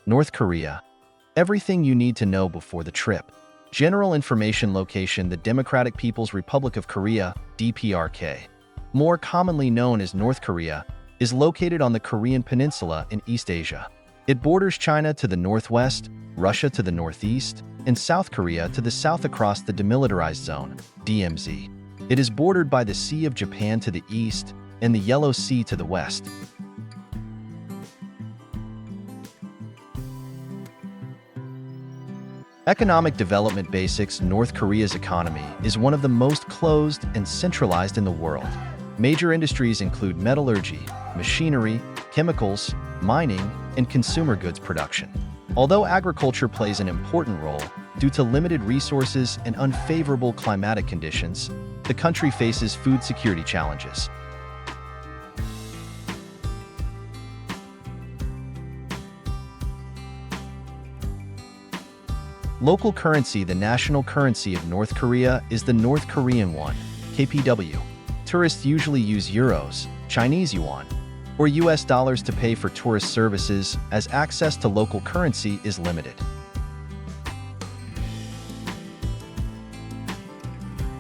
North Korea. Everything you need to know before the trip. General information location: the Democratic People's Republic of Korea, DPRK, more commonly known as North Korea, is located on the Korean Peninsula in East Asia. It borders China to the northwest, Russia to the northeast, and South Korea to the south across the Demilitarized Zone, DMZ. It is bordered by the Sea of Japan to the east and the Yellow Sea to the west. Economic development basics: North Korea's economy is one of the most closed and centralized in the world. Major industries include metallurgy, machinery, chemicals, mining, and consumer goods production. Although agriculture plays an important role, due to limited resources and unfavorable climatic conditions, the country faces food security challenges. Local currency: the national currency of North Korea is the North Korean won, KPW. Tourists usually use euros, Chinese yuan, or US dollars to pay for tourist services, as access to local currency is limited.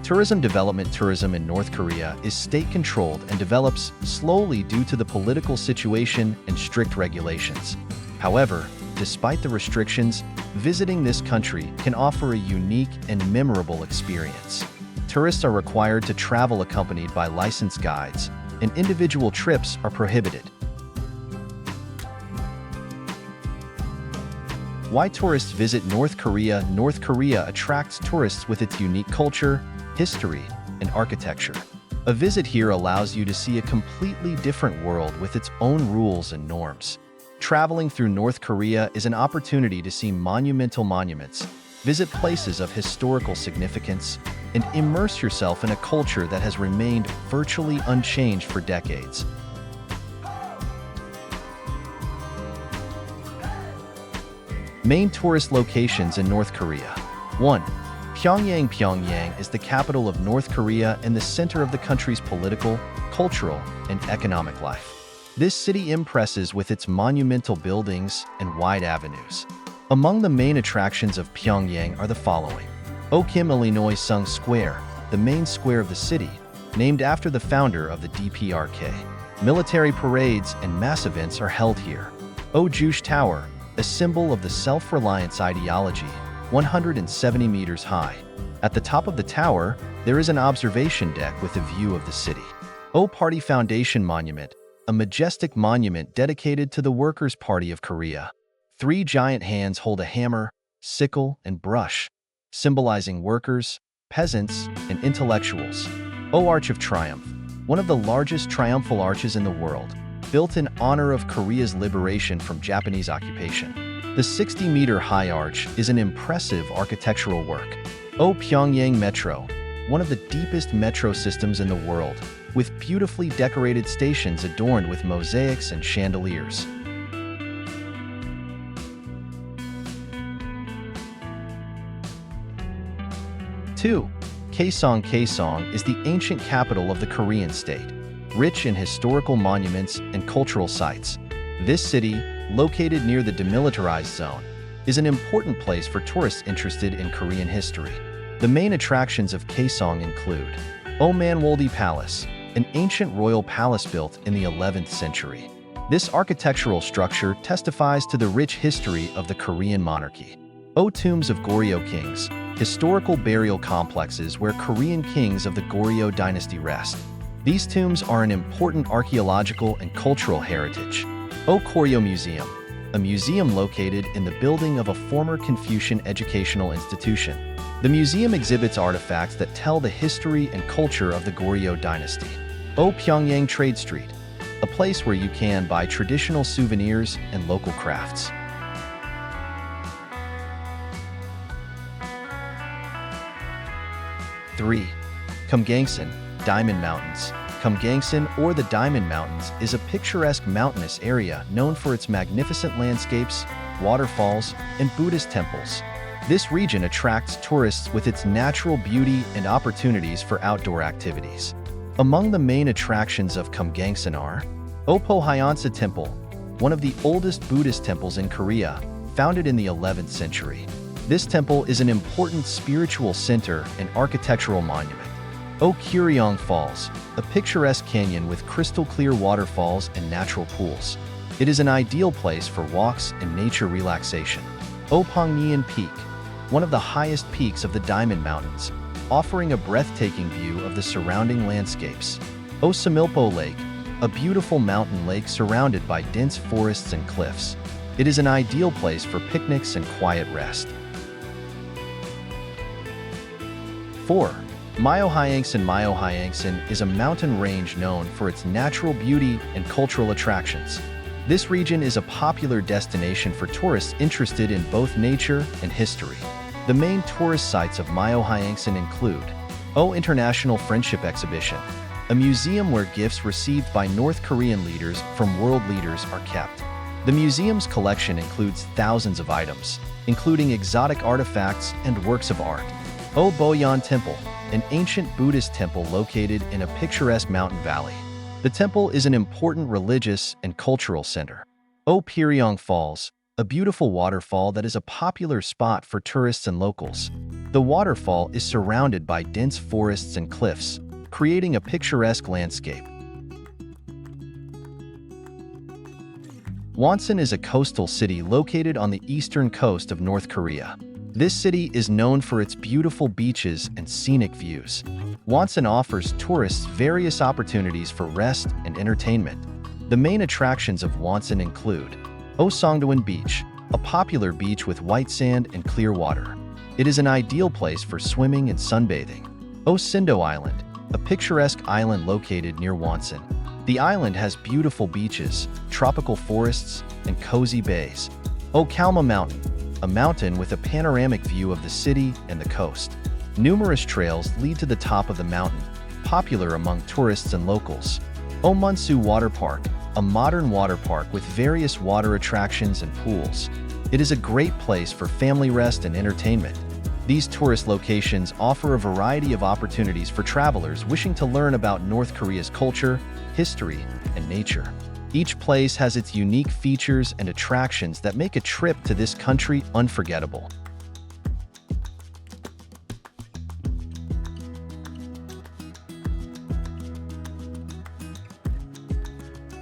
Tourism development: tourism in North Korea is state-controlled and develops slowly due to the political situation and strict regulations. However, despite the restrictions, visiting this country can offer a unique and memorable experience. Tourists are required to travel accompanied by licensed guides, and individual trips are prohibited. Why tourists visit North Korea? North Korea attracts tourists with its unique culture, history, and architecture. A visit here allows you to see a completely different world with its own rules and norms. Traveling through North Korea is an opportunity to see monumental monuments, visit places of historical significance, and immerse yourself in a culture that has remained virtually unchanged for decades. Main tourist locations in North Korea. 1. Pyongyang. Pyongyang is the capital of North Korea and the center of the country's political, cultural, and economic life. This city impresses with its monumental buildings and wide avenues. Among the main attractions of Pyongyang are the following. Okim, Illinois Sung Square, the main square of the city, named after the founder of the DPRK. Military parades and mass events are held here. Juche Tower, a symbol of the self-reliance ideology, 170 meters high. At the top of the tower, there is an observation deck with a view of the city. Party Foundation Monument, a majestic monument dedicated to the Workers' Party of Korea. 3 giant hands hold a hammer, sickle, and brush, symbolizing workers, peasants, and intellectuals. Arch of Triumph, one of the largest triumphal arches in the world, built in honor of Korea's liberation from Japanese occupation. The 60-meter-high arch is an impressive architectural work. Pyongyang Metro, one of the deepest metro systems in the world, with beautifully decorated stations adorned with mosaics and chandeliers. Two, Kaesong. Kaesong is the ancient capital of the Korean state, rich in historical monuments and cultural sites. This city, located near the Demilitarized Zone, is an important place for tourists interested in Korean history. The main attractions of Kaesong include Manwolde Palace, an ancient royal palace built in the 11th century. This architectural structure testifies to the rich history of the Korean monarchy. Tombs of Goryeo Kings, historical burial complexes where Korean kings of the Goryeo dynasty rest. These tombs are an important archaeological and cultural heritage. Goryeo Museum, a museum located in the building of a former Confucian educational institution. The museum exhibits artifacts that tell the history and culture of the Goryeo dynasty. Pyongyang Trade Street, a place where you can buy traditional souvenirs and local crafts. Three, Kumgangsan, Diamond Mountains. Kumgangsan, or the Diamond Mountains, is a picturesque mountainous area known for its magnificent landscapes, waterfalls, and Buddhist temples. This region attracts tourists with its natural beauty and opportunities for outdoor activities. Among the main attractions of Kumgangsan are Opo Hyansa Temple, one of the oldest Buddhist temples in Korea, founded in the 11th century. This temple is an important spiritual center and architectural monument. Pyongyang Falls, a picturesque canyon with crystal-clear waterfalls and natural pools. It is an ideal place for walks and nature relaxation. Pyongyang Peak, one of the highest peaks of the Diamond Mountains, offering a breathtaking view of the surrounding landscapes. Samilpo Lake, a beautiful mountain lake surrounded by dense forests and cliffs. It is an ideal place for picnics and quiet rest. 4. Myohyangsan. Myohyangsan is a mountain range known for its natural beauty and cultural attractions. This region is a popular destination for tourists interested in both nature and history. The main tourist sites of Myohyangsan include International Friendship Exhibition, a museum where gifts received by North Korean leaders from world leaders are kept. The museum's collection includes thousands of items, including exotic artifacts and works of art. Boyan Temple, an ancient Buddhist temple located in a picturesque mountain valley. The temple is an important religious and cultural center. Pyongyang Falls, a beautiful waterfall that is a popular spot for tourists and locals. The waterfall is surrounded by dense forests and cliffs, creating a picturesque landscape. Wonsan is a coastal city located on the eastern coast of North Korea. This city is known for its beautiful beaches and scenic views. Wonsan offers tourists various opportunities for rest and entertainment. The main attractions of Wonsan include Songdoan Beach, a popular beach with white sand and clear water. It is an ideal place for swimming and sunbathing. Sindo Island, a picturesque island located near Wonsan. The island has beautiful beaches, tropical forests, and cozy bays. Kalma Mountain, a mountain with a panoramic view of the city and the coast. Numerous trails lead to the top of the mountain, popular among tourists and locals. Munsu Water Park, a modern water park with various water attractions and pools. It is a great place for family rest and entertainment. These tourist locations offer a variety of opportunities for travelers wishing to learn about North Korea's culture, history, and nature. Each place has its unique features and attractions that make a trip to this country unforgettable.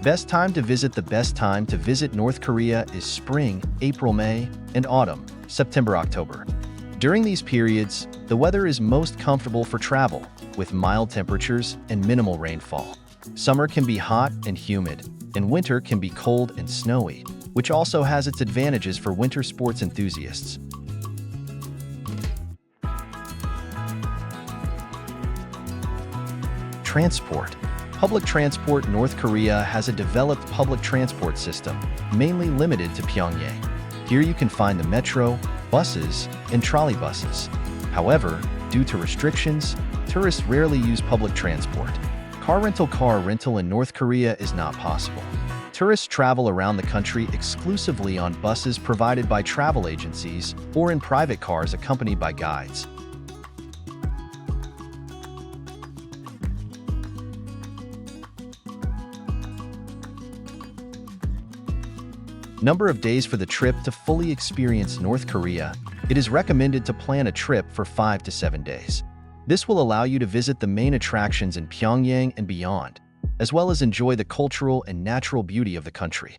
Best time to visit. The best time to visit North Korea is spring, April, May, and autumn, September, October. During these periods, the weather is most comfortable for travel, with mild temperatures and minimal rainfall. Summer can be hot and humid, and winter can be cold and snowy, which also has its advantages for winter sports enthusiasts. Transport. Public transport. North Korea has a developed public transport system, mainly limited to Pyongyang. Here you can find the metro, buses, and trolleybuses. However, due to restrictions, tourists rarely use public transport. Car rental in North Korea is not possible. Tourists travel around the country exclusively on buses provided by travel agencies or in private cars accompanied by guides. Number of days for the trip. To fully experience North Korea, it is recommended to plan a trip for 5 to 7 days. This will allow you to visit the main attractions in Pyongyang and beyond, as well as enjoy the cultural and natural beauty of the country.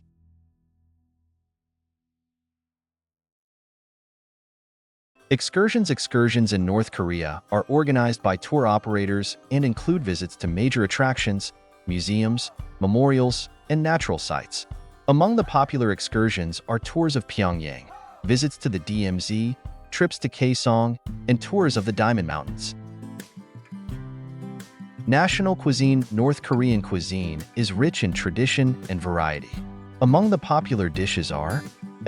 Excursions in North Korea are organized by tour operators and include visits to major attractions, museums, memorials, and natural sites. Among the popular excursions are tours of Pyongyang, visits to the DMZ, trips to Kaesong, and tours of the Diamond Mountains. National cuisine. North Korean cuisine is rich in tradition and variety. Among the popular dishes are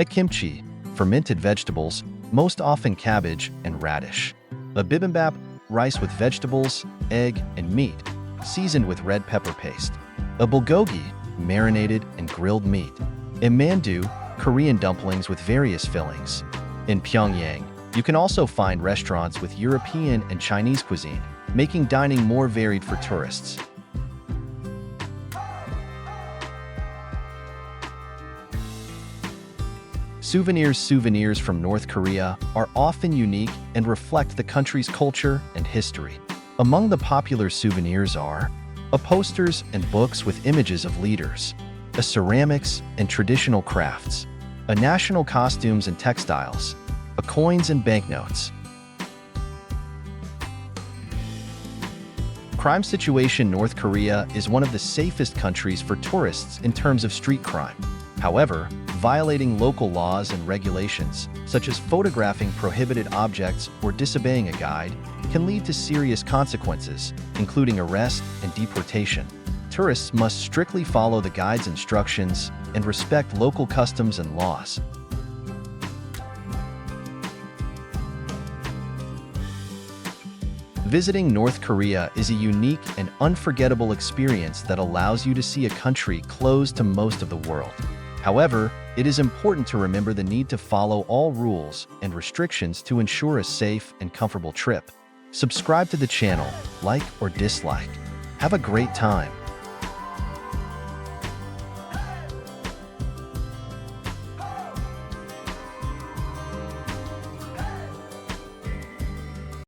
kimchi, fermented vegetables, most often cabbage and radish; a bibimbap, rice with vegetables, egg, and meat, seasoned with red pepper paste; a bulgogi, marinated and grilled meat; and mandu, Korean dumplings with various fillings. In Pyongyang, you can also find restaurants with European and Chinese cuisine, making dining more varied for tourists. Souvenirs from North Korea are often unique and reflect the country's culture and history. Among the popular souvenirs are posters and books with images of leaders, ceramics and traditional crafts, national costumes and textiles, coins and banknotes. Crime situation: North Korea is one of the safest countries for tourists in terms of street crime. However, violating local laws and regulations, such as photographing prohibited objects or disobeying a guide, can lead to serious consequences, including arrest and deportation. Tourists must strictly follow the guide's instructions and respect local customs and laws. Visiting North Korea is a unique and unforgettable experience that allows you to see a country closed to most of the world. However, it is important to remember the need to follow all rules and restrictions to ensure a safe and comfortable trip. Subscribe to the channel, like or dislike. Have a great time.